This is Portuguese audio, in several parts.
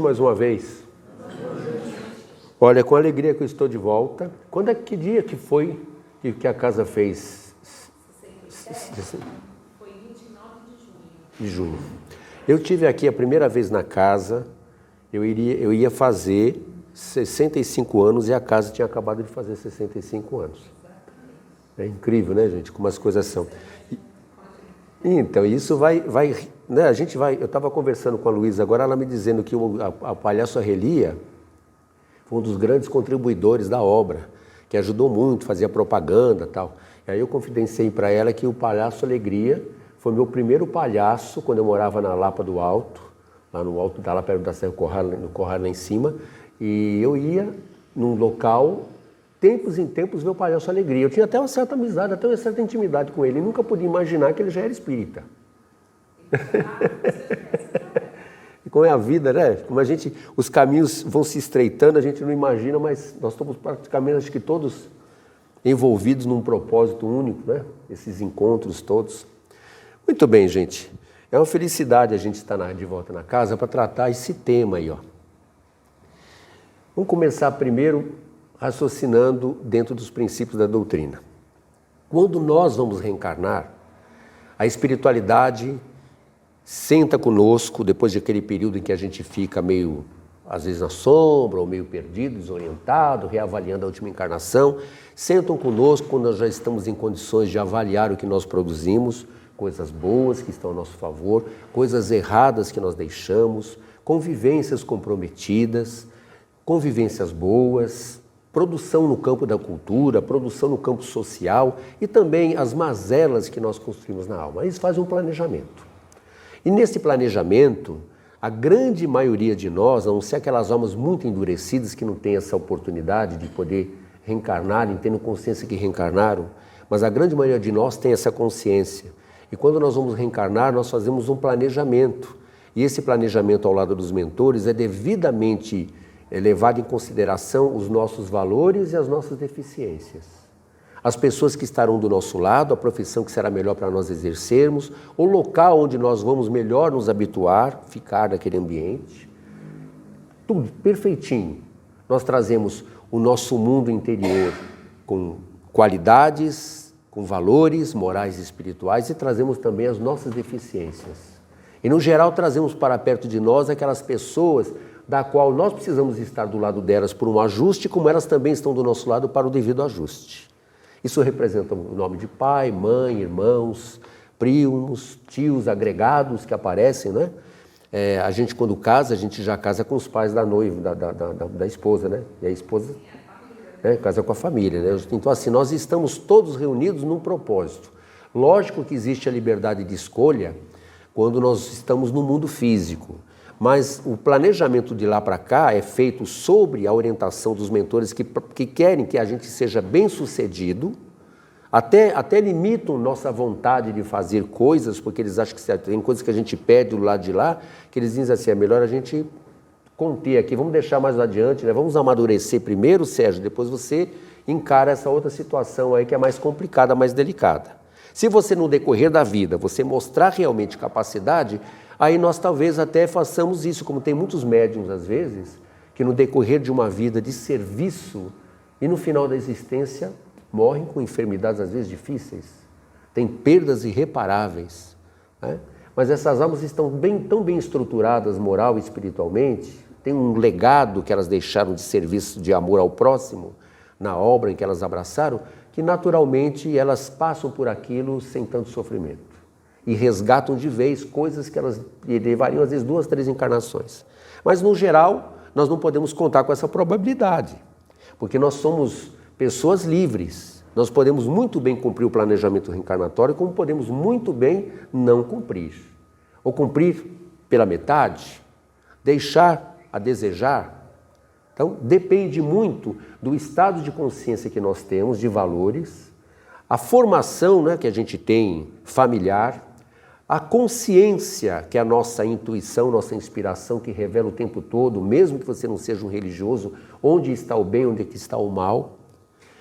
Mais uma vez. Olha, com alegria que eu estou de volta. Que dia que foi que a casa fez? 67. Foi 29 de junho. Eu tive aqui a primeira vez na casa. Eu ia fazer 65 anos e a casa tinha acabado de fazer 65 anos. É incrível, né, gente? Como as coisas são. Então, isso vai né, eu estava conversando com a Luísa agora, ela me dizendo que a Palhaço Arrelia foi um dos grandes contribuidores da obra, que ajudou muito, fazia propaganda e tal. E aí eu confidenciei para ela que o Palhaço Alegria foi meu primeiro palhaço quando eu morava na Lapa do Alto, lá no alto da lá perto da Serra no Corral lá em cima, e eu ia num local, tempos em tempos, ver o Palhaço Alegria. Eu tinha até uma certa amizade, até uma certa intimidade com ele, e nunca podia imaginar que ele já era espírita. E como é a vida, né? Como os caminhos vão se estreitando, a gente não imagina, mas nós estamos praticamente, acho que todos envolvidos num propósito único, né? Esses encontros todos. Muito bem, gente. É uma felicidade a gente estar de volta na casa para tratar esse tema aí, ó. Vamos começar primeiro raciocinando dentro dos princípios da doutrina. Quando nós vamos reencarnar, a espiritualidade senta conosco, depois daquele período em que a gente fica meio, às vezes na sombra, ou meio perdido, desorientado, reavaliando a última encarnação, sentam conosco quando nós já estamos em condições de avaliar o que nós produzimos, coisas boas que estão a nosso favor, coisas erradas que nós deixamos, convivências comprometidas, convivências boas, produção no campo da cultura, produção no campo social e também as mazelas que nós construímos na alma. Eles fazem um planejamento. E nesse planejamento, a grande maioria de nós, a não ser aquelas almas muito endurecidas que não têm essa oportunidade de poder reencarnar, tendo consciência que reencarnaram, mas a grande maioria de nós tem essa consciência. E quando nós vamos reencarnar, nós fazemos um planejamento. E esse planejamento ao lado dos mentores é devidamente levado em consideração os nossos valores e as nossas deficiências. As pessoas que estarão do nosso lado, a profissão que será melhor para nós exercermos, o local onde nós vamos melhor nos habituar, ficar naquele ambiente. Tudo perfeitinho. Nós trazemos o nosso mundo interior com qualidades, com valores morais e espirituais e trazemos também as nossas deficiências. E no geral trazemos para perto de nós aquelas pessoas da qual nós precisamos estar do lado delas por um ajuste, como elas também estão do nosso lado para o devido ajuste. Isso representa o nome de pai, mãe, irmãos, primos, tios, agregados que aparecem, né? A gente quando casa, a gente já casa com os pais da noiva, da esposa, né? E a esposa casa com a família, né? Então assim, nós estamos todos reunidos num propósito. Lógico que existe a liberdade de escolha quando nós estamos no mundo físico, mas o planejamento de lá para cá é feito sobre a orientação dos mentores que querem que a gente seja bem-sucedido, até limitam nossa vontade de fazer coisas, porque eles acham que tem coisas que a gente pede do lado de lá, que eles dizem assim, é melhor a gente conter aqui, vamos deixar mais adiante, né? Vamos amadurecer primeiro, Sérgio, depois você encara essa outra situação aí que é mais complicada, mais delicada. Se você no decorrer da vida, você mostrar realmente capacidade, aí nós talvez até façamos isso, como tem muitos médiuns às vezes, que no decorrer de uma vida de serviço e no final da existência morrem com enfermidades às vezes difíceis, têm perdas irreparáveis, né? Mas essas almas estão tão bem estruturadas moral e espiritualmente, têm um legado que elas deixaram de serviço de amor ao próximo, na obra em que elas abraçaram, que naturalmente elas passam por aquilo sem tanto sofrimento. E resgatam de vez coisas que elas levariam às vezes 2, 3 encarnações. Mas no geral, nós não podemos contar com essa probabilidade, porque nós somos pessoas livres. Nós podemos muito bem cumprir o planejamento reencarnatório, como podemos muito bem não cumprir. Ou cumprir pela metade, deixar a desejar. Então, depende muito do estado de consciência que nós temos, de valores, a formação, né, que a gente tem familiar, a consciência, que é a nossa intuição, nossa inspiração, que revela o tempo todo, mesmo que você não seja um religioso, onde está o bem, onde está o mal.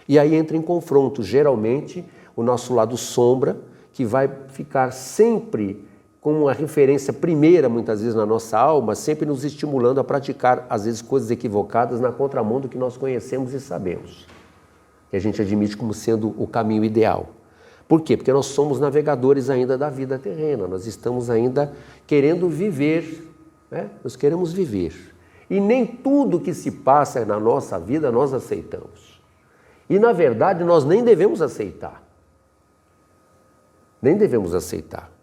E aí entra em confronto, geralmente, o nosso lado sombra, que vai ficar sempre como uma referência primeira, muitas vezes, na nossa alma, sempre nos estimulando a praticar, às vezes, coisas equivocadas na contramão do que nós conhecemos e sabemos, que a gente admite como sendo o caminho ideal. Por quê? Porque nós somos navegadores ainda da vida terrena, nós estamos ainda querendo viver, né? Nós queremos viver. E nem tudo que se passa na nossa vida nós aceitamos. E, na verdade, nós nem devemos aceitar. Nem devemos aceitar.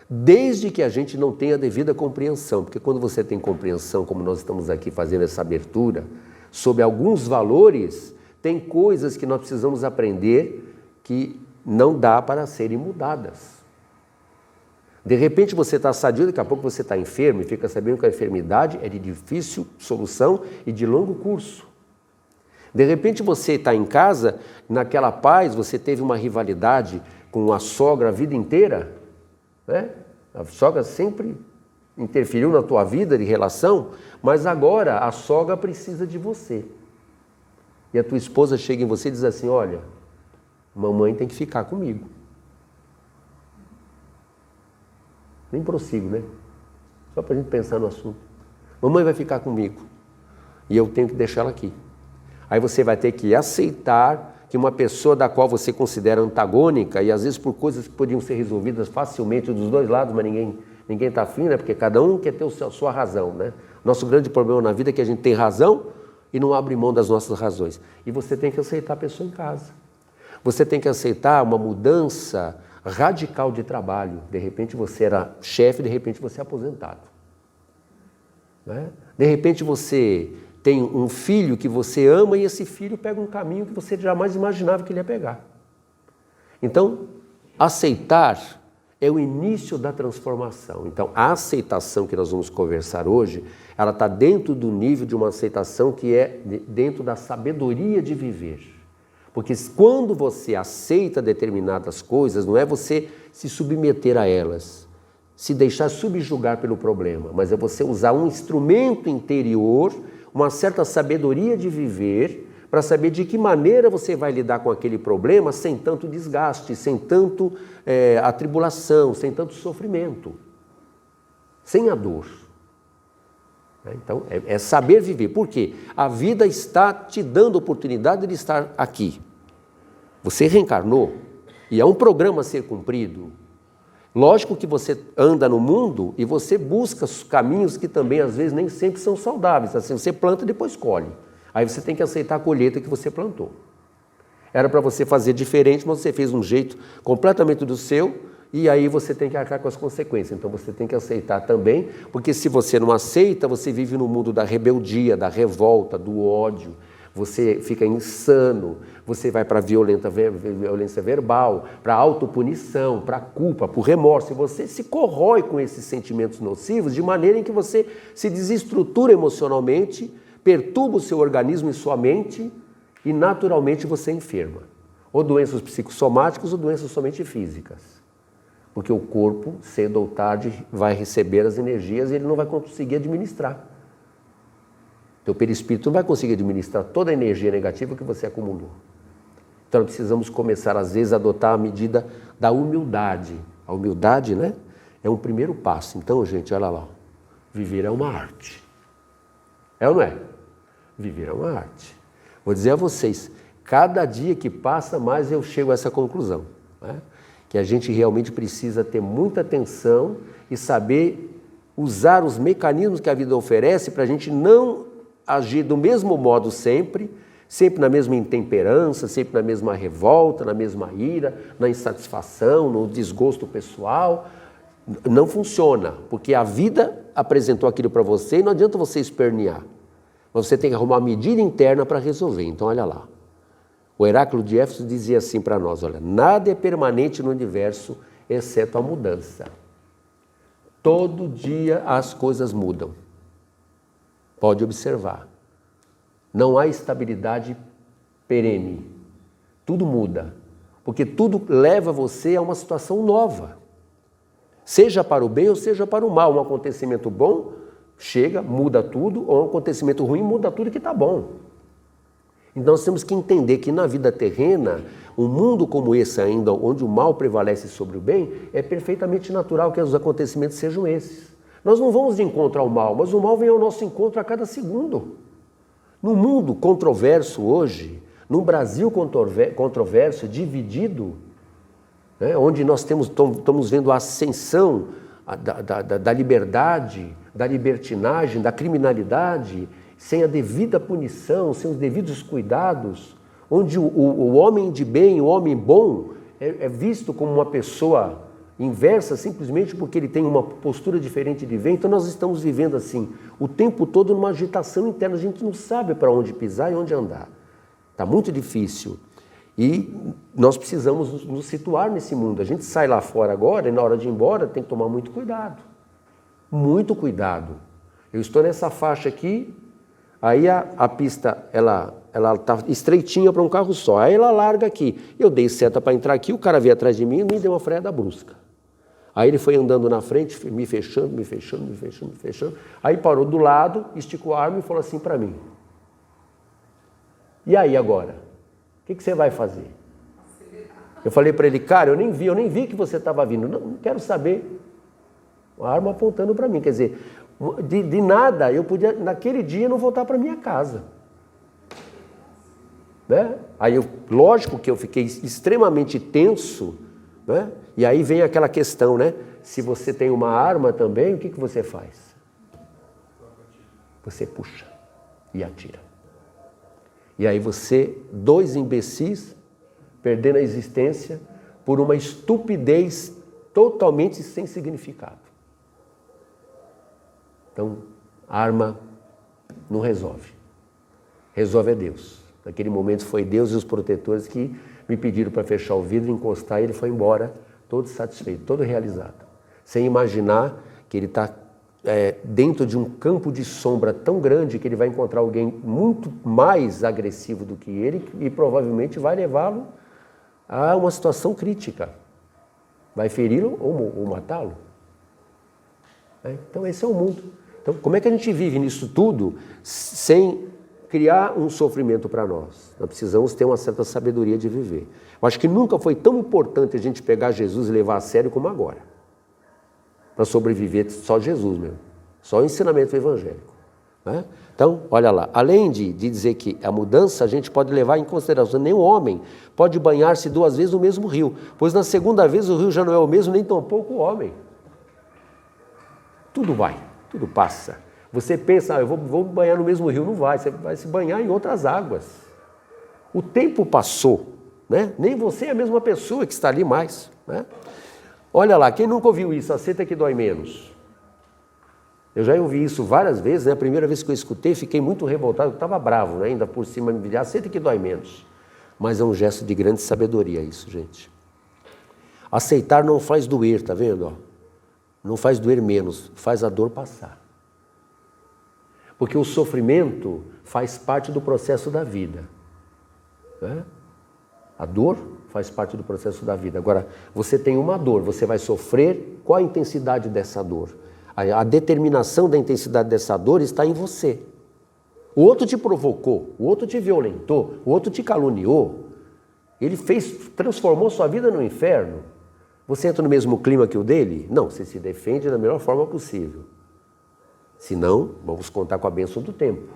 Desde que a gente não tenha a devida compreensão, porque quando você tem compreensão, como nós estamos aqui fazendo essa abertura, sobre alguns valores, tem coisas que nós precisamos aprender que não dá para serem mudadas. De repente você está sadio, daqui a pouco você está enfermo e fica sabendo que a enfermidade é de difícil solução e de longo curso. De repente você está em casa, naquela paz, você teve uma rivalidade com a sogra a vida inteira, né? A sogra sempre interferiu na tua vida de relação, mas agora a sogra precisa de você. E a tua esposa chega em você e diz assim, olha, mamãe tem que ficar comigo. Nem prossigo, né? Só para a gente pensar no assunto. Mamãe vai ficar comigo e eu tenho que deixar ela aqui. Aí você vai ter que aceitar que uma pessoa da qual você considera antagônica, e às vezes por coisas que podiam ser resolvidas facilmente dos dois lados, mas ninguém está afim, né? Porque cada um quer ter a sua razão, né? Nosso grande problema na vida é que a gente tem razão e não abre mão das nossas razões. E você tem que aceitar a pessoa em casa. Você tem que aceitar uma mudança radical de trabalho. De repente você era chefe, de repente você é aposentado, né? De repente você tem um filho que você ama e esse filho pega um caminho que você jamais imaginava que ele ia pegar. Então, aceitar é o início da transformação. Então, a aceitação que nós vamos conversar hoje, ela está dentro do nível de uma aceitação que é dentro da sabedoria de viver. Porque quando você aceita determinadas coisas, não é você se submeter a elas, se deixar subjugar pelo problema, mas é você usar um instrumento interior, uma certa sabedoria de viver, para saber de que maneira você vai lidar com aquele problema sem tanto desgaste, sem tanto atribulação, sem tanto sofrimento, sem a dor. Então, é saber viver. Por quê? A vida está te dando oportunidade de estar aqui. Você reencarnou e há um programa a ser cumprido. Lógico que você anda no mundo e você busca os caminhos que também às vezes nem sempre são saudáveis. Assim, você planta e depois colhe. Aí você tem que aceitar a colheita que você plantou. Era para você fazer diferente, mas você fez um jeito completamente do seu e aí você tem que arcar com as consequências. Então você tem que aceitar também, porque se você não aceita, você vive no mundo da rebeldia, da revolta, do ódio. Você fica insano, você vai para a violência verbal, para a autopunição, para a culpa, para o remorso. E você se corrói com esses sentimentos nocivos de maneira em que você se desestrutura emocionalmente, perturba o seu organismo e sua mente e naturalmente você enferma. Ou doenças psicossomáticas ou doenças somente físicas. Porque o corpo, cedo ou tarde, vai receber as energias e ele não vai conseguir administrar. Teu perispírito não vai conseguir administrar toda a energia negativa que você acumulou. Então nós precisamos começar, às vezes, a adotar a medida da humildade. A humildade, né, é um primeiro passo. Então, gente, olha lá. Viver é uma arte. É ou não é? Viver é uma arte. Vou dizer a vocês, cada dia que passa, mais eu chego a essa conclusão, né? Que a gente realmente precisa ter muita atenção e saber usar os mecanismos que a vida oferece para a gente não agir do mesmo modo sempre na mesma intemperança, sempre na mesma revolta, na mesma ira, na insatisfação, no desgosto pessoal. Não funciona, porque a vida apresentou aquilo para você e não adianta você espernear. Você tem que arrumar uma medida interna para resolver. Então, olha lá. O Heráclito de Éfeso dizia assim para nós, olha, nada é permanente no universo, exceto a mudança. Todo dia as coisas mudam. Pode observar. Não há estabilidade perene. Tudo muda. Porque tudo leva você a uma situação nova. Seja para o bem ou seja para o mal. Um acontecimento bom chega, muda tudo, ou um acontecimento ruim muda tudo que está bom. Então nós temos que entender que na vida terrena, um mundo como esse ainda, onde o mal prevalece sobre o bem, é perfeitamente natural que os acontecimentos sejam esses. Nós não vamos de encontro ao mal, mas o mal vem ao nosso encontro a cada segundo. No mundo controverso hoje, num Brasil controverso, dividido, né, onde nós estamos vendo a ascensão da liberdade, da libertinagem, da criminalidade, sem a devida punição, sem os devidos cuidados, onde o homem de bem, o homem bom, é visto como uma pessoa inversa simplesmente porque ele tem uma postura diferente de ver. Então nós estamos vivendo assim, o tempo todo numa agitação interna, a gente não sabe para onde pisar e onde andar. Está muito difícil. E nós precisamos nos situar nesse mundo. A gente sai lá fora agora e na hora de ir embora tem que tomar muito cuidado. Muito cuidado. Eu estou nessa faixa aqui, aí a pista ela está estreitinha para um carro só. Aí ela larga aqui. Eu dei seta para entrar aqui, o cara veio atrás de mim e me deu uma freada brusca. Aí ele foi andando na frente, me fechando. Aí parou do lado, esticou a arma e falou assim para mim: e aí agora? O que você vai fazer? Eu falei para ele: cara, eu nem vi que você estava vindo, não quero saber. A arma apontando para mim, quer dizer, de nada eu podia, naquele dia, não voltar para minha casa. Né? Aí, lógico que eu fiquei extremamente tenso, né? E aí vem aquela questão, né? Se você tem uma arma também, o que você faz? Você puxa e atira. E aí você, dois imbecis, perdendo a existência por uma estupidez totalmente sem significado. Então, a arma não resolve. Resolve é Deus. Naquele momento foi Deus e os protetores que me pediram para fechar o vidro, encostar, e ele foi embora todo satisfeito, todo realizado. Sem imaginar que ele está dentro de um campo de sombra tão grande que ele vai encontrar alguém muito mais agressivo do que ele e provavelmente vai levá-lo a uma situação crítica. Vai feri-lo ou matá-lo. Então esse é o mundo. Então como é que a gente vive nisso tudo sem criar um sofrimento para nós? Nós precisamos ter uma certa sabedoria de viver. Eu acho que nunca foi tão importante a gente pegar Jesus e levar a sério como agora. Para sobreviver só Jesus mesmo, só o ensinamento evangélico. Né? Então, olha lá, além de dizer que a mudança a gente pode levar em consideração, nenhum homem pode banhar-se 2 vezes no mesmo rio, pois na segunda vez o rio já não é o mesmo, nem tampouco o homem. Tudo vai, tudo passa. Você pensa, eu vou banhar no mesmo rio, não vai, você vai se banhar em outras águas. O tempo passou, né? Nem você é a mesma pessoa que está ali mais, né? Olha lá, quem nunca ouviu isso? Aceita que dói menos. Eu já ouvi isso várias vezes, né? A primeira vez que eu escutei, fiquei muito revoltado, eu estava bravo, né? Ainda por cima me dizer, aceita que dói menos. Mas é um gesto de grande sabedoria isso, gente. Aceitar não faz doer, tá vendo? Não faz doer menos, faz a dor passar. Porque o sofrimento faz parte do processo da vida. Né? A dor faz parte do processo da vida. Agora, você tem uma dor, você vai sofrer, qual a intensidade dessa dor? A determinação da intensidade dessa dor está em você. O outro te provocou, o outro te violentou, o outro te caluniou. Ele transformou sua vida no inferno. Você entra no mesmo clima que o dele? Não, você se defende da melhor forma possível. Senão, vamos contar com a bênção do tempo.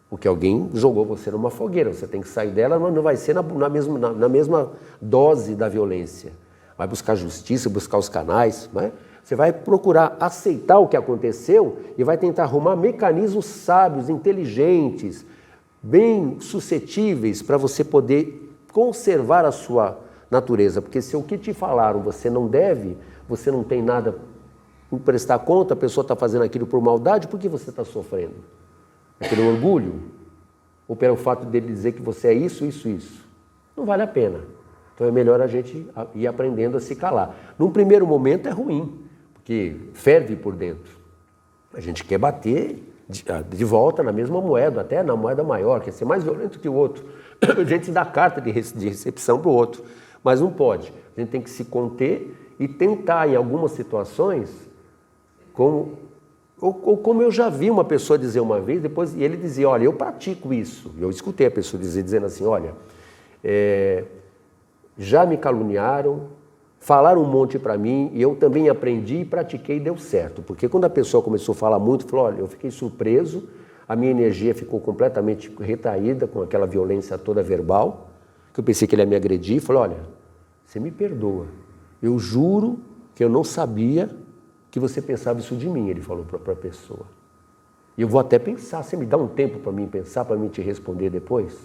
Porque alguém jogou você numa fogueira, você tem que sair dela, mas não vai ser na mesma dose da violência. Vai buscar justiça, buscar os canais, né? Você vai procurar aceitar o que aconteceu e vai tentar arrumar mecanismos sábios, inteligentes, bem suscetíveis para você poder conservar a sua natureza. Porque se o que te falaram você não deve, você não tem nada para prestar conta, a pessoa está fazendo aquilo por maldade, por que você está sofrendo? Aquele orgulho? Ou pelo fato dele dizer que você é isso? Não vale a pena. Então é melhor a gente ir aprendendo a se calar. Num primeiro momento é ruim, porque ferve por dentro. A gente quer bater de volta na mesma moeda, até na moeda maior, quer ser mais violento que o outro. A gente dá carta de recepção para o outro, mas não pode. A gente tem que se conter e tentar, em algumas situações, como Ou como eu já vi uma pessoa dizer uma vez, depois e ele dizia, olha, eu pratico isso. Eu escutei a pessoa dizendo assim, olha, já me caluniaram, falaram um monte para mim, e eu também aprendi e pratiquei e deu certo. Porque quando a pessoa começou a falar muito, falou, olha, eu fiquei surpreso, a minha energia ficou completamente retraída com aquela violência toda verbal, que eu pensei que ele ia me agredir, e falou, olha, você me perdoa, eu juro que eu não sabia que você pensava isso de mim, ele falou para a pessoa. E eu vou até pensar, você me dá um tempo para mim pensar, para mim te responder depois?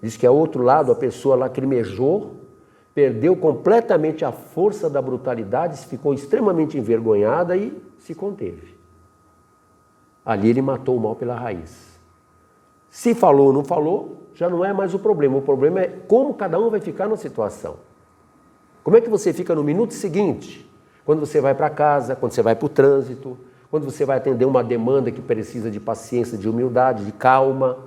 Diz que ao outro lado a pessoa lacrimejou, perdeu completamente a força da brutalidade, ficou extremamente envergonhada e se conteve. Ali ele matou o mal pela raiz. Se falou ou não falou, já não é mais o problema é como cada um vai ficar na situação. Como é que você fica no minuto seguinte? Quando você vai para casa, quando você vai para o trânsito, quando você vai atender uma demanda que precisa de paciência, de humildade, de calma,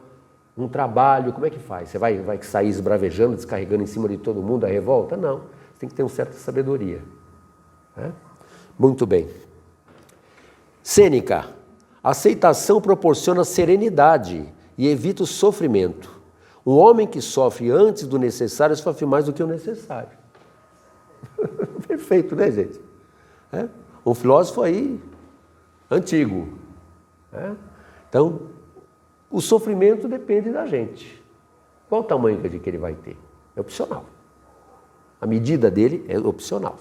um trabalho, como é que faz? Você vai sair esbravejando, descarregando em cima de todo mundo a revolta? Não, você tem que ter uma certa sabedoria. Muito bem. Sêneca, aceitação proporciona serenidade e evita o sofrimento. Um homem que sofre antes do necessário sofre mais do que o necessário. Perfeito, né, gente? Um filósofo aí, antigo. Então, o sofrimento depende da gente. Qual o tamanho que ele vai ter? É opcional. A medida dele é opcional.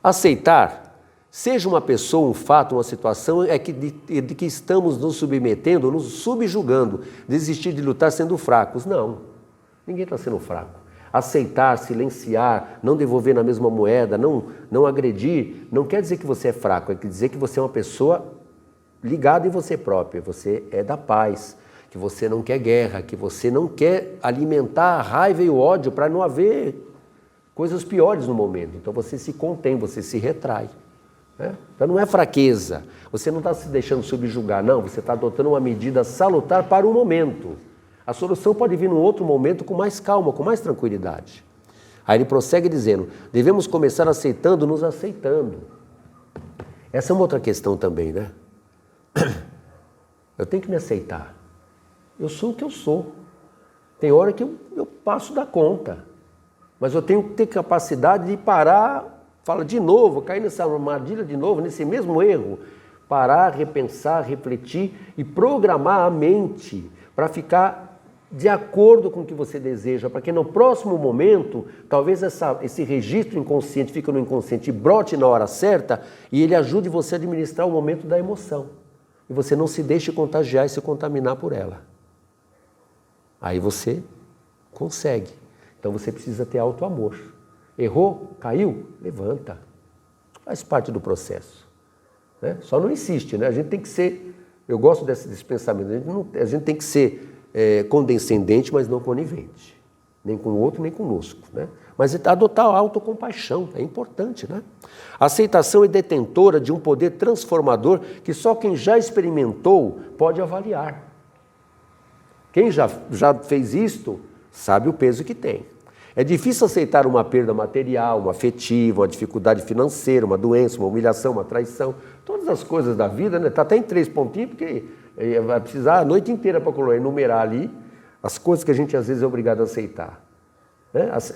Aceitar, seja uma pessoa, um fato, uma situação, é de que estamos nos submetendo, nos subjugando, desistir de lutar sendo fracos. Não, ninguém está sendo fraco. Aceitar, silenciar, não devolver na mesma moeda, não agredir, não quer dizer que você é fraco, é dizer que você é uma pessoa ligada em você própria, você é da paz, que você não quer guerra, que você não quer alimentar a raiva e o ódio para não haver coisas piores no momento. Então você se contém, você se retrai. Então não é fraqueza, você não está se deixando subjugar, não, você está adotando uma medida salutar para o momento. A solução pode vir num outro momento com mais calma, com mais tranquilidade. Aí ele prossegue dizendo, devemos começar aceitando, nos aceitando. Essa é uma outra questão também, né? Eu tenho que me aceitar. Eu sou o que eu sou. Tem hora que eu passo da conta. Mas eu tenho que ter capacidade de parar, fala de novo, cair nessa armadilha de novo, nesse mesmo erro. Parar, repensar, refletir e programar a mente para ficar de acordo com o que você deseja, para que no próximo momento, talvez esse registro inconsciente fique no inconsciente e brote na hora certa e ele ajude você a administrar o momento da emoção. E você não se deixe contagiar e se contaminar por ela. Aí você consegue. Então você precisa ter auto-amor. Errou? Caiu? Levanta. Faz parte do processo. Só não insiste, né? A gente tem que ser, eu gosto desse pensamento, a gente tem que ser condescendente, mas não conivente. Nem com o outro, nem conosco, né? Mas adotar a autocompaixão é importante, né? A aceitação é detentora de um poder transformador que só quem já experimentou pode avaliar. Quem já fez isto sabe o peso que tem. É difícil aceitar uma perda material, uma afetiva, uma dificuldade financeira, uma doença, uma humilhação, uma traição. Todas as coisas da vida, né? Está até em 3 pontinhos, porque vai precisar a noite inteira para enumerar ali as coisas que a gente às vezes é obrigado a aceitar.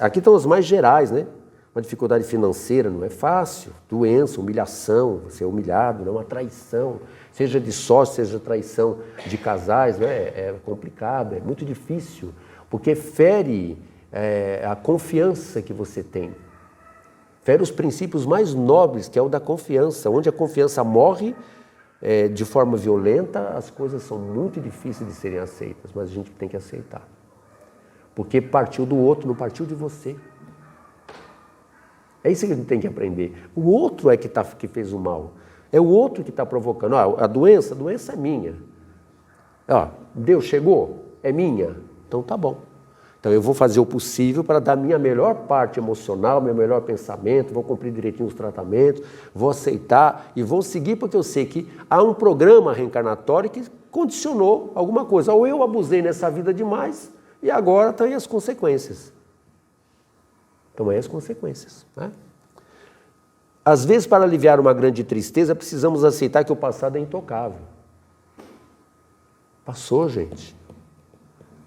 Aqui estão as mais gerais, né? Uma dificuldade financeira não é fácil, doença, humilhação, você é humilhado, não é uma traição, seja de sócio, seja traição de casais, né? É complicado, é muito difícil, porque fere a confiança que você tem, fere os princípios mais nobres, que é o da confiança. Onde a confiança morre de forma violenta, as coisas são muito difíceis de serem aceitas, mas a gente tem que aceitar. Porque partiu do outro, não partiu de você. É isso que a gente tem que aprender. O outro é que fez o mal. É o outro que está provocando. A doença é minha. Deus chegou? É minha. Então tá bom. Então eu vou fazer o possível para dar a minha melhor parte emocional, meu melhor pensamento, vou cumprir direitinho os tratamentos, vou aceitar e vou seguir, porque eu sei que há um programa reencarnatório que condicionou alguma coisa. Ou eu abusei nessa vida demais e agora estão aí as consequências. Estão aí as consequências, né? Às vezes, para aliviar uma grande tristeza, precisamos aceitar que o passado é intocável. Passou, gente.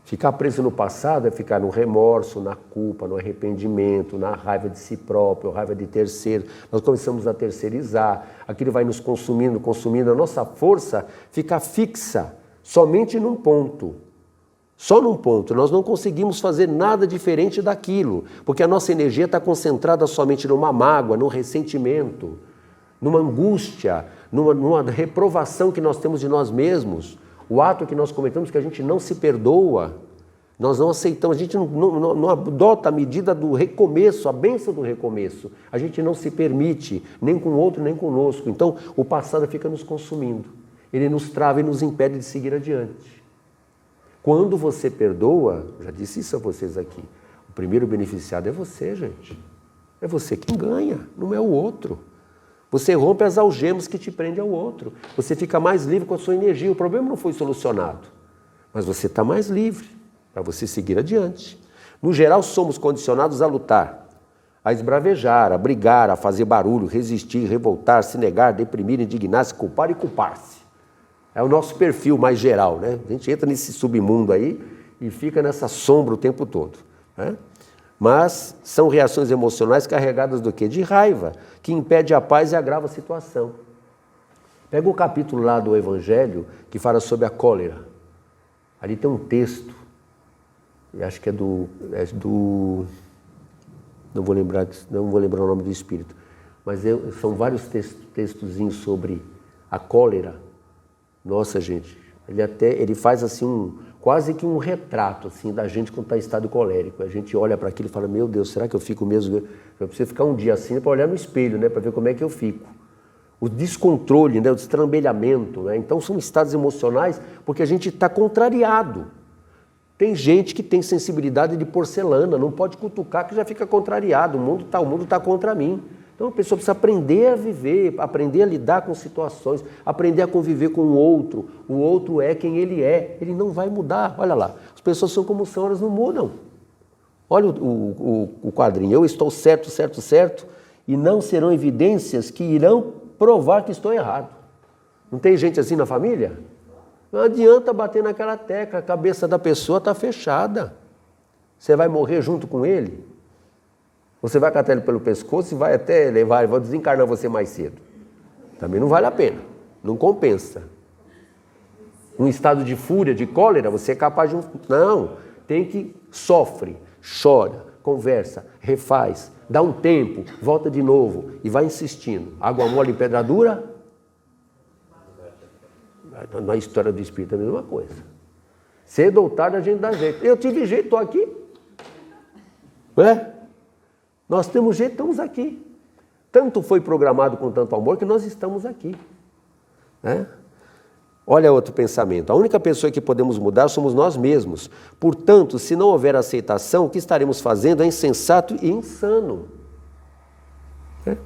Ficar preso no passado é ficar no remorso, na culpa, no arrependimento, na raiva de si próprio, raiva de terceiro. Nós começamos a terceirizar, aquilo vai nos consumindo, a nossa força fica fixa somente num ponto. Só num ponto. Nós não conseguimos fazer nada diferente daquilo, porque a nossa energia está concentrada somente numa mágoa, num ressentimento, numa angústia, numa reprovação que nós temos de nós mesmos. O ato que nós cometemos que a gente não se perdoa, nós não aceitamos, a gente não adota a medida do recomeço, a bênção do recomeço. A gente não se permite, nem com o outro, nem conosco. Então, o passado fica nos consumindo. Ele nos trava e nos impede de seguir adiante. Quando você perdoa, já disse isso a vocês aqui, o primeiro beneficiado é você, gente. É você quem ganha, não é o outro. Você rompe as algemas que te prendem ao outro. Você fica mais livre com a sua energia. O problema não foi solucionado, mas você está mais livre para você seguir adiante. No geral, somos condicionados a lutar, a esbravejar, a brigar, a fazer barulho, resistir, revoltar, se negar, deprimir, indignar-se, culpar e culpar-se. É o nosso perfil mais geral, né? A gente entra nesse submundo aí e fica nessa sombra o tempo todo, né? Mas são reações emocionais carregadas do quê? De raiva, que impede a paz e agrava a situação. Pega o capítulo lá do Evangelho que fala sobre a cólera. Ali tem um texto, eu acho que é do não vou lembrar o nome do Espírito, mas são vários textozinhos sobre a cólera. Nossa, gente, ele faz assim quase que um retrato assim, da gente quando está em estado colérico. A gente olha para aquilo e fala, meu Deus, será que eu fico mesmo? Eu preciso ficar um dia assim para olhar no espelho, né, para ver como é que eu fico. O descontrole, né, o destrambelhamento. Né? Então são estados emocionais porque a gente está contrariado. Tem gente que tem sensibilidade de porcelana, não pode cutucar que já fica contrariado. O mundo está contra mim. Então a pessoa precisa aprender a viver, aprender a lidar com situações, aprender a conviver com o outro. O outro é quem ele é, ele não vai mudar. Olha lá, as pessoas são como são, elas não mudam. Olha o quadrinho, eu estou certo, e não serão evidências que irão provar que estou errado. Não tem gente assim na família? Não adianta bater naquela tecla, a cabeça da pessoa está fechada. Você vai morrer junto com ele? Você vai catar ele pelo pescoço e vai até levar, vai desencarnar você mais cedo. Também não vale a pena, não compensa. Um estado de fúria, de cólera, você é capaz de... Não, tem que sofre, chora, conversa, refaz, dá um tempo, volta de novo e vai insistindo. Água mole em pedra dura? Na história do Espírito é a mesma coisa. Cedo ou tarde a gente dá jeito. Eu tive jeito, estou aqui. Não é? Nós temos jeito, estamos aqui. Tanto foi programado com tanto amor que nós estamos aqui. Né? Olha outro pensamento. A única pessoa que podemos mudar somos nós mesmos. Portanto, se não houver aceitação, o que estaremos fazendo é insensato e insano. Né?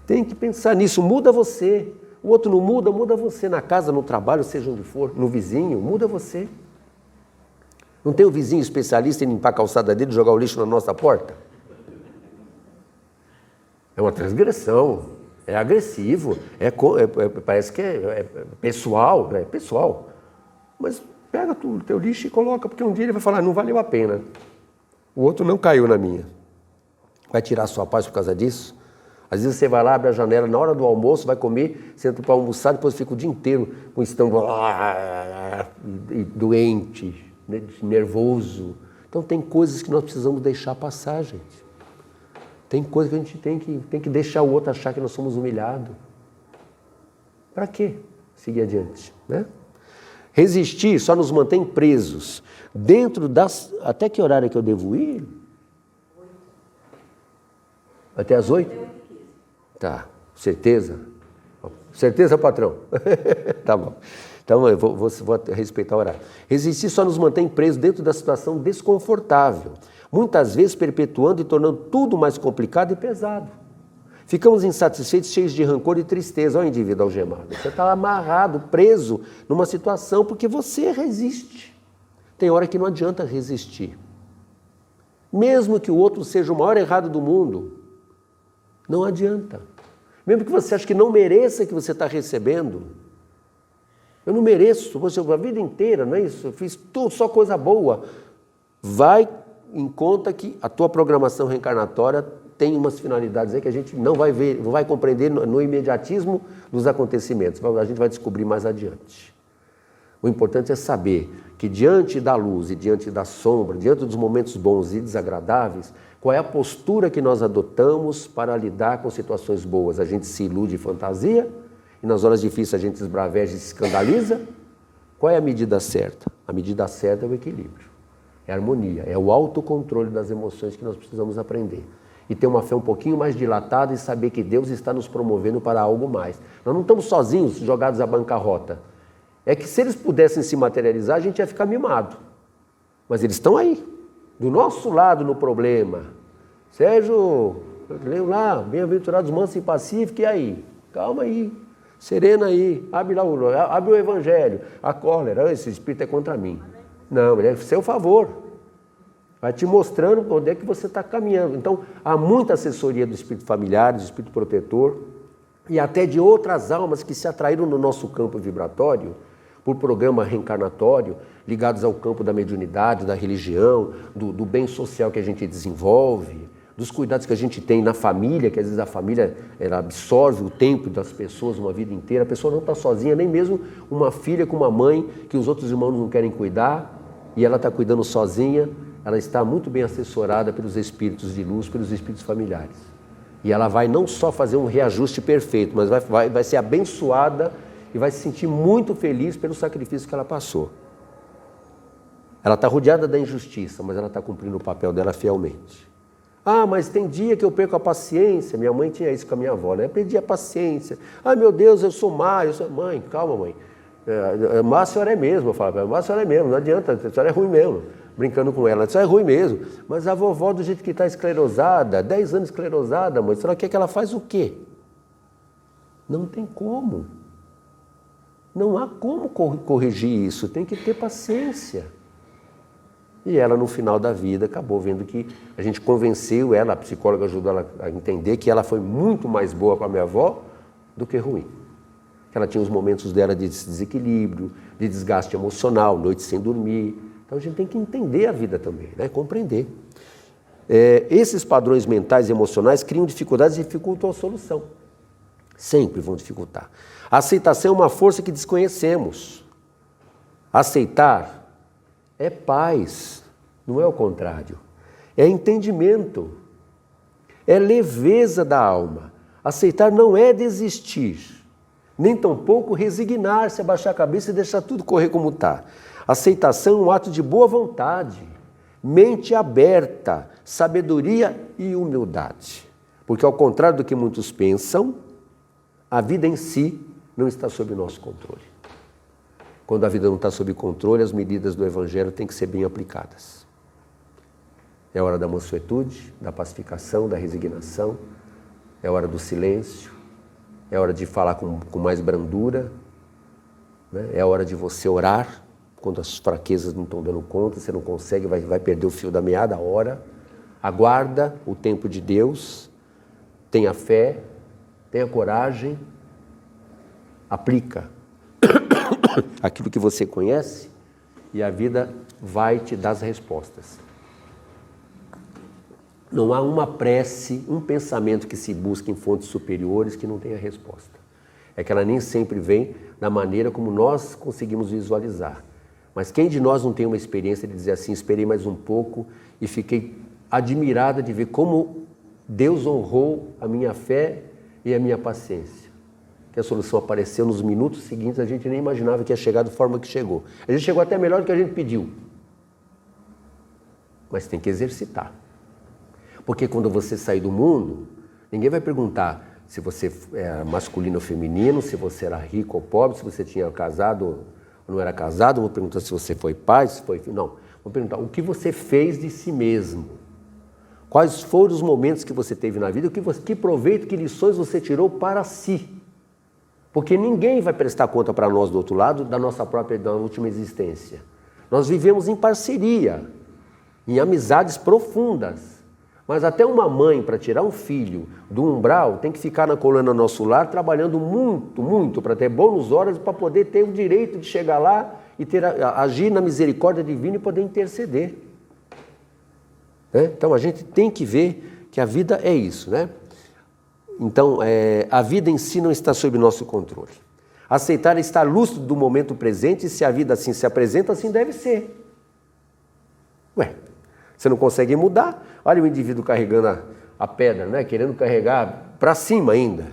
Tem que pensar nisso. Muda você. O outro não muda, muda você. Na casa, no trabalho, seja onde for, no vizinho, muda você. Não tem o vizinho especialista em limpar a calçada dele e jogar o lixo na nossa porta? É uma transgressão, é agressivo, parece que é pessoal, né? Pessoal. Mas pega o teu lixo e coloca, porque um dia ele vai falar, não valeu a pena. O outro não caiu na minha. Vai tirar a sua paz por causa disso? Às vezes você vai lá, abre a janela, na hora do almoço, vai comer, senta para almoçar, depois fica o dia inteiro com o estômago doente, né? Nervoso. Então tem coisas que nós precisamos deixar passar, gente. Tem coisa que a gente tem que deixar o outro achar que nós somos humilhados. Para quê? Seguir adiante, né? Resistir só nos mantém presos. Dentro das... Até que horário é que eu devo ir? 8. Até as 8? Tá. Certeza? Certeza, patrão? Tá bom. Então eu vou respeitar o horário. Resistir só nos mantém presos dentro da situação desconfortável. Muitas vezes perpetuando e tornando tudo mais complicado e pesado. Ficamos insatisfeitos, cheios de rancor e tristeza. Olha o indivíduo algemado. Você está amarrado, preso numa situação porque você resiste. Tem hora que não adianta resistir. Mesmo que o outro seja o maior errado do mundo, Não adianta. Mesmo que você ache que não mereça que você está recebendo. Eu não mereço, a vida inteira, não é isso? Eu fiz tudo, só coisa boa. Vai em conta que a tua programação reencarnatória tem umas finalidades aí que a gente não vai ver, não vai compreender no imediatismo dos acontecimentos. A gente vai descobrir mais adiante. O importante é saber que diante da luz e diante da sombra, diante dos momentos bons e desagradáveis, qual é a postura que nós adotamos para lidar com situações boas? A gente se ilude e fantasia, e nas horas difíceis a gente esbraveja e se escandaliza? Qual é a medida certa? A medida certa é o equilíbrio, é a harmonia, é o autocontrole das emoções que nós precisamos aprender. E ter uma fé um pouquinho mais dilatada e saber que Deus está nos promovendo para algo mais. Nós não estamos sozinhos, jogados à bancarrota. É que se eles pudessem se materializar, a gente ia ficar mimado. Mas eles estão aí, do nosso lado no problema. Sérgio, leio lá, bem-aventurados mansos e pacíficos, e aí? Calma aí, serena aí, abre o evangelho. A cólera, esse espírito é contra mim. Não, ele é a seu favor. Vai te mostrando onde é que você está caminhando. Então, há muita assessoria do espírito familiar, do espírito protetor, e até de outras almas que se atraíram no nosso campo vibratório, por programa reencarnatório, ligados ao campo da mediunidade, da religião, do bem social que a gente desenvolve, dos cuidados que a gente tem na família, que às vezes a família ela absorve o tempo das pessoas uma vida inteira. A pessoa não está sozinha, nem mesmo uma filha com uma mãe que os outros irmãos não querem cuidar, e ela está cuidando sozinha. Ela está muito bem assessorada pelos espíritos de luz, pelos espíritos familiares. E ela vai não só fazer um reajuste perfeito, mas vai ser abençoada e vai se sentir muito feliz pelo sacrifício que ela passou. Ela está rodeada da injustiça, mas ela está cumprindo o papel dela fielmente. Ah, mas tem dia que eu perco a paciência. Minha mãe tinha isso com a minha avó, né? Eu perdi a paciência. Ah, meu Deus, eu sou má. Mãe, calma, mãe. Má a senhora é mesmo. Eu falava, má a senhora é mesmo, não adianta, a senhora é ruim mesmo. Brincando com ela, a senhora é ruim mesmo. Mas a vovó, do jeito que está esclerosada, 10 anos esclerosada, mãe, a senhora quer que ela faz o quê? Não tem como. Não há como corrigir isso, tem que ter paciência. E ela, no final da vida, acabou vendo que a gente convenceu ela, a psicóloga ajudou ela a entender que ela foi muito mais boa com a minha avó do que ruim. Que ela tinha os momentos dela de desequilíbrio, de desgaste emocional, noite sem dormir. Então a gente tem que entender a vida também, né? Compreender. Esses padrões mentais e emocionais criam dificuldades e dificultam a solução. Sempre vão dificultar. A aceitação é uma força que desconhecemos. Aceitar é paz, não é o contrário. É entendimento, é leveza da alma. Aceitar não é desistir, nem tampouco resignar-se, abaixar a cabeça e deixar tudo correr como está. Aceitação é um ato de boa vontade, mente aberta, sabedoria e humildade. Porque ao contrário do que muitos pensam, a vida em si não está sob nosso controle. Quando a vida não está sob controle, as medidas do Evangelho têm que ser bem aplicadas. É hora da mansuetude, da pacificação, da resignação, é hora do silêncio, é hora de falar com mais brandura, né? É hora de você orar, quando as fraquezas não estão dando conta, você não consegue, vai perder o fio da meada, ora, aguarda o tempo de Deus, tenha fé, tenha coragem, aplica aquilo que você conhece e a vida vai te dar as respostas. Não há uma prece, um pensamento que se busca em fontes superiores que não tenha resposta. É que ela nem sempre vem da maneira como nós conseguimos visualizar. Mas quem de nós não tem uma experiência de dizer assim, esperei mais um pouco e fiquei admirada de ver como Deus honrou a minha fé e a minha paciência. Que a solução apareceu nos minutos seguintes, a gente nem imaginava que ia chegar da forma que chegou. A gente chegou até melhor do que a gente pediu. Mas tem que exercitar. Porque quando você sair do mundo, ninguém vai perguntar se você era masculino ou feminino, se você era rico ou pobre, se você tinha casado ou não era casado, vou perguntar se você foi pai, se foi filho. Não, vou perguntar o que você fez de si mesmo. Quais foram os momentos que você teve na vida, que proveito, que lições você tirou para si. Porque ninguém vai prestar conta para nós do outro lado da nossa própria, da última existência. Nós vivemos em parceria, em amizades profundas, Mas até uma mãe, para tirar um filho do umbral, tem que ficar na coluna Nosso Lar, trabalhando muito, muito, para ter bônus horas, para poder ter o direito de chegar lá e agir na misericórdia divina e poder interceder. Então, a gente tem que ver que a vida é isso, né? Então, a vida em si não está sob nosso controle. Aceitar é estar lúcido do momento presente, e se a vida assim se apresenta, assim deve ser. Você não consegue mudar. Olha o indivíduo carregando a pedra, né? Querendo carregar para cima ainda.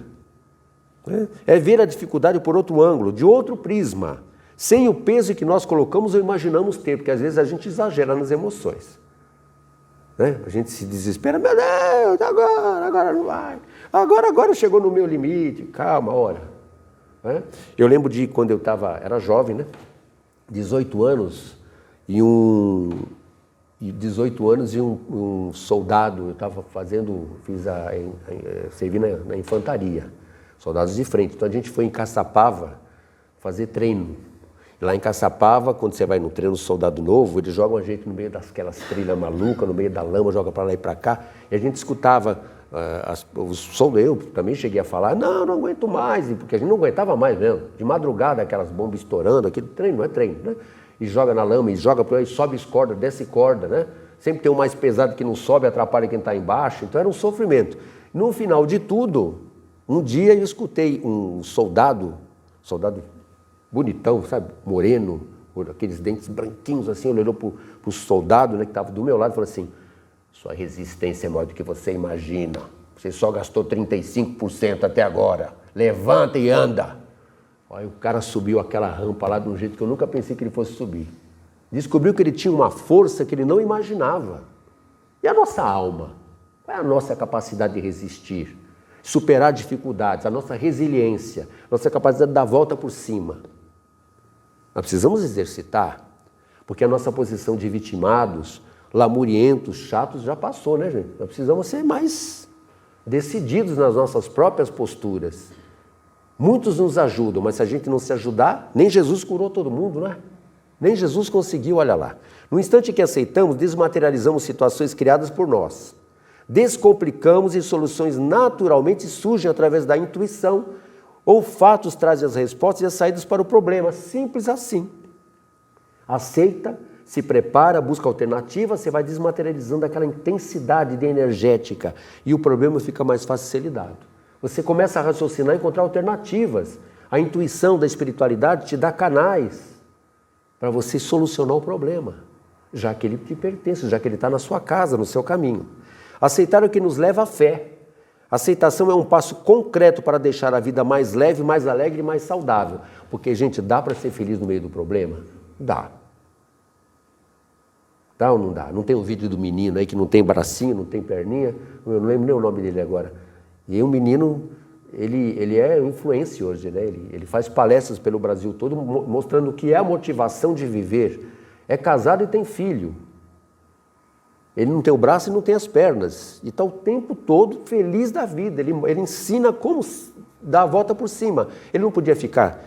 É ver a dificuldade por outro ângulo, de outro prisma, sem o peso que nós colocamos ou imaginamos ter, porque às vezes a gente exagera nas emoções. A gente se desespera, meu Deus, agora não vai. Agora chegou no meu limite, calma, ora. Eu lembro de quando eu era jovem, né? 18 anos e um soldado, eu estava servi na infantaria, soldados de frente. Então a gente foi em Caçapava fazer treino. E lá em Caçapava, quando você vai no treino soldado novo, eles jogam a gente no meio daquelas trilhas malucas, no meio da lama, joga para lá e para cá. E a gente escutava, eu também cheguei a falar, não aguento mais, porque a gente não aguentava mais mesmo. De madrugada, aquelas bombas estourando, aquele treino, não é treino, né? E joga na lama, e joga por aí, sobe corda, desce corda, né? Sempre tem um mais pesado que não sobe, atrapalha quem está embaixo, então era um sofrimento. No final de tudo, um dia eu escutei um soldado bonitão, sabe, moreno, aqueles dentes branquinhos assim, ele olhou para o soldado, né, que estava do meu lado e falou assim, sua resistência é maior do que você imagina, você só gastou 35% até agora, levanta e anda. Aí o cara subiu aquela rampa lá de um jeito que eu nunca pensei que ele fosse subir. Descobriu que ele tinha uma força que ele não imaginava. E a nossa alma? Qual é a nossa capacidade de resistir? Superar dificuldades, a nossa resiliência, nossa capacidade de dar a volta por cima. Nós precisamos exercitar, porque a nossa posição de vitimados, lamurientos, chatos, já passou, né, gente? Nós precisamos ser mais decididos nas nossas próprias posturas. Muitos nos ajudam, mas se a gente não se ajudar, nem Jesus curou todo mundo, né? Nem Jesus conseguiu, olha lá. No instante que aceitamos, desmaterializamos situações criadas por nós. Descomplicamos e soluções naturalmente surgem através da intuição, ou fatos trazem as respostas e as saídas para o problema. Simples assim. Aceita, se prepara, busca alternativa, você vai desmaterializando aquela intensidade de energética e o problema fica mais fácil de ser lidado. Você começa a raciocinar e encontrar alternativas. A intuição da espiritualidade te dá canais para você solucionar o problema, já que ele te pertence, já que ele está na sua casa, no seu caminho. Aceitar é o que nos leva à fé. Aceitação é um passo concreto para deixar a vida mais leve, mais alegre e mais saudável. Porque, gente, dá para ser feliz no meio do problema? Dá. Dá ou não dá? Não tem um vídeo do menino aí que não tem bracinho, não tem perninha, eu não lembro nem o nome dele agora. E o menino, ele é influência hoje, né? Ele faz palestras pelo Brasil todo, mostrando o que é a motivação de viver. É casado e tem filho. Ele não tem o braço e não tem as pernas. E está o tempo todo feliz da vida. Ele ensina como dar a volta por cima. Ele não podia ficar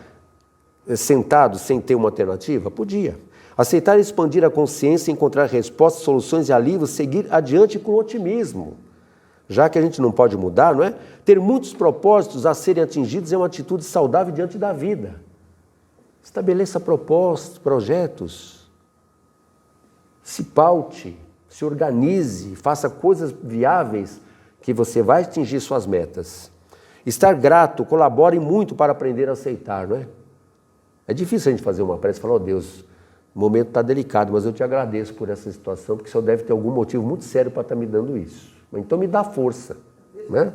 sentado sem ter uma alternativa? Podia. Aceitar e expandir a consciência, encontrar respostas, soluções e alívios, seguir adiante com otimismo. Já que a gente não pode mudar, não é? Ter muitos propósitos a serem atingidos é uma atitude saudável diante da vida. Estabeleça propósitos, projetos. Se paute, se organize, faça coisas viáveis que você vai atingir suas metas. Estar grato, colabore muito para aprender a aceitar, não é? É difícil a gente fazer uma prece e falar, Deus, o momento está delicado, mas eu te agradeço por essa situação, porque o Senhor deve ter algum motivo muito sério para estar me dando isso. Então me dá força, né?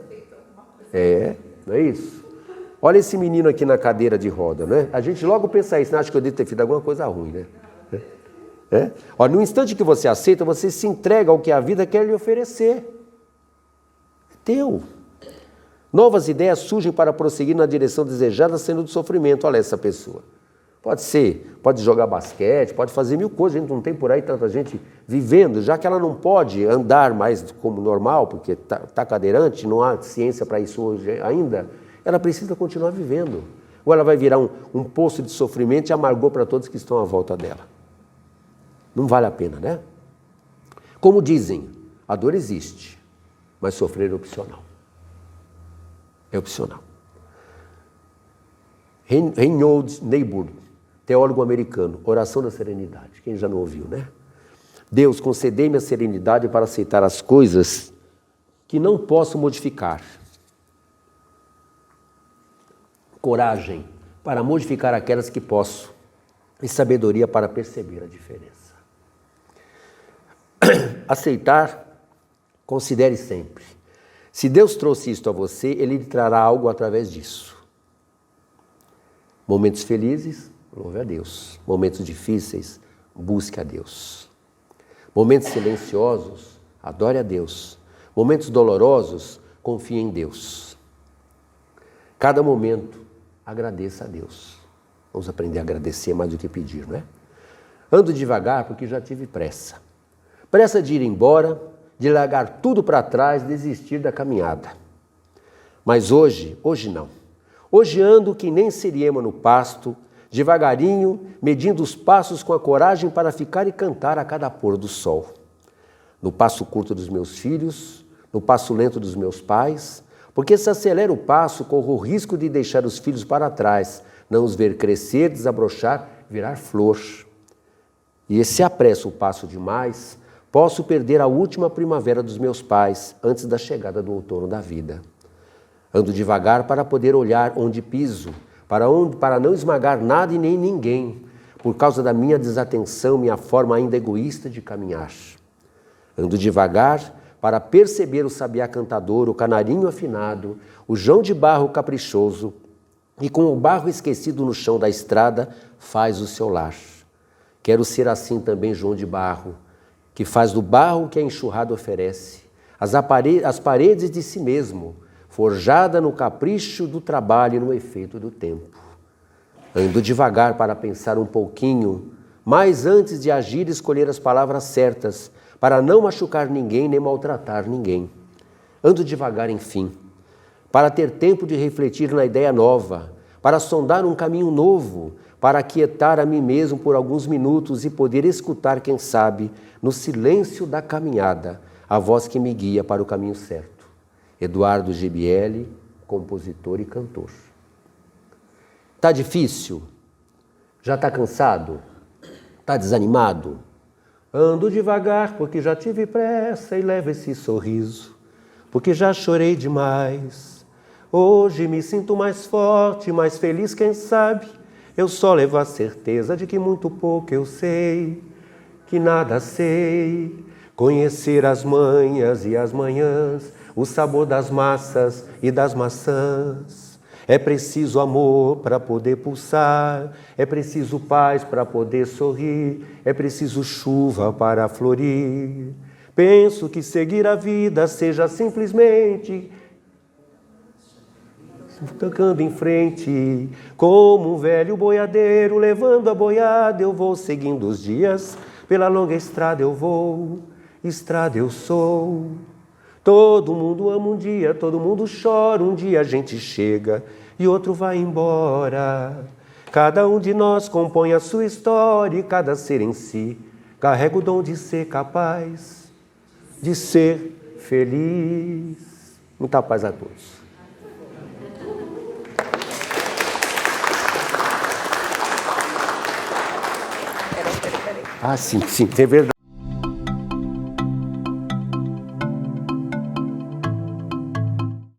Não é isso? Olha esse menino aqui na cadeira de roda, né? A gente logo pensa isso, acho que eu devo ter feito alguma coisa ruim, né? Olha, no instante que você aceita, você se entrega ao que a vida quer lhe oferecer. É teu. Novas ideias surgem para prosseguir na direção desejada, sendo de sofrimento. Olha essa pessoa. Pode jogar basquete, pode fazer mil coisas, a gente não tem por aí tanta gente vivendo, já que ela não pode andar mais como normal, porque está cadeirante, não há ciência para isso hoje ainda, ela precisa continuar vivendo. Ou ela vai virar um poço de sofrimento e amargor para todos que estão à volta dela. Não vale a pena, né? Como dizem, a dor existe, mas sofrer é opcional. É opcional. Reinhold Niebuhr, teólogo americano, oração da serenidade. Quem já não ouviu, né? Deus, concedei-me a serenidade para aceitar as coisas que não posso modificar. Coragem para modificar aquelas que posso. E sabedoria para perceber a diferença. Aceitar, considere sempre. Se Deus trouxe isto a você, Ele lhe trará algo através disso. Momentos felizes, louve a Deus. Momentos difíceis, busque a Deus. Momentos silenciosos, adore a Deus. Momentos dolorosos, confie em Deus. Cada momento, agradeça a Deus. Vamos aprender a agradecer mais do que pedir, não é? Ando devagar porque já tive pressa. Pressa de ir embora, de largar tudo para trás, desistir da caminhada. Mas hoje não. Hoje ando que nem siriema no pasto, devagarinho, medindo os passos com a coragem para ficar e cantar a cada pôr do sol. No passo curto dos meus filhos, no passo lento dos meus pais, porque se acelera o passo, corro o risco de deixar os filhos para trás, não os ver crescer, desabrochar, virar flor. E se apresso o passo demais, posso perder a última primavera dos meus pais, antes da chegada do outono da vida. Ando devagar para poder olhar onde piso, para não esmagar nada e nem ninguém, por causa da minha desatenção, minha forma ainda egoísta de caminhar. Ando devagar para perceber o sabiá cantador, o canarinho afinado, o João de barro caprichoso, e com o barro esquecido no chão da estrada, faz o seu lar. Quero ser assim também João de barro, que faz do barro que a enxurrada oferece, as paredes de si mesmo, forjada no capricho do trabalho e no efeito do tempo. Ando devagar para pensar um pouquinho, mas antes de agir escolher as palavras certas, para não machucar ninguém nem maltratar ninguém. Ando devagar, enfim, para ter tempo de refletir na ideia nova, para sondar um caminho novo, para aquietar a mim mesmo por alguns minutos e poder escutar, quem sabe, no silêncio da caminhada, a voz que me guia para o caminho certo. Eduardo Gebielli, compositor e cantor. Tá difícil? Já tá cansado? Tá desanimado? Ando devagar porque já tive pressa e levo esse sorriso, porque já chorei demais. Hoje me sinto mais forte, mais feliz, quem sabe. Eu só levo a certeza de que muito pouco eu sei, que nada sei. Conhecer as manhas e as manhãs, o sabor das massas e das maçãs. É preciso amor para poder pulsar, é preciso paz para poder sorrir, é preciso chuva para florir. Penso que seguir a vida seja simplesmente tocando em frente, como um velho boiadeiro levando a boiada, eu vou seguindo os dias, pela longa estrada eu vou, estrada eu sou. Todo mundo ama um dia, todo mundo chora, um dia a gente chega e outro vai embora. Cada um de nós compõe a sua história e cada ser em si carrega o dom de ser capaz, de ser feliz. Muita paz a todos. Ah, sim, é verdade.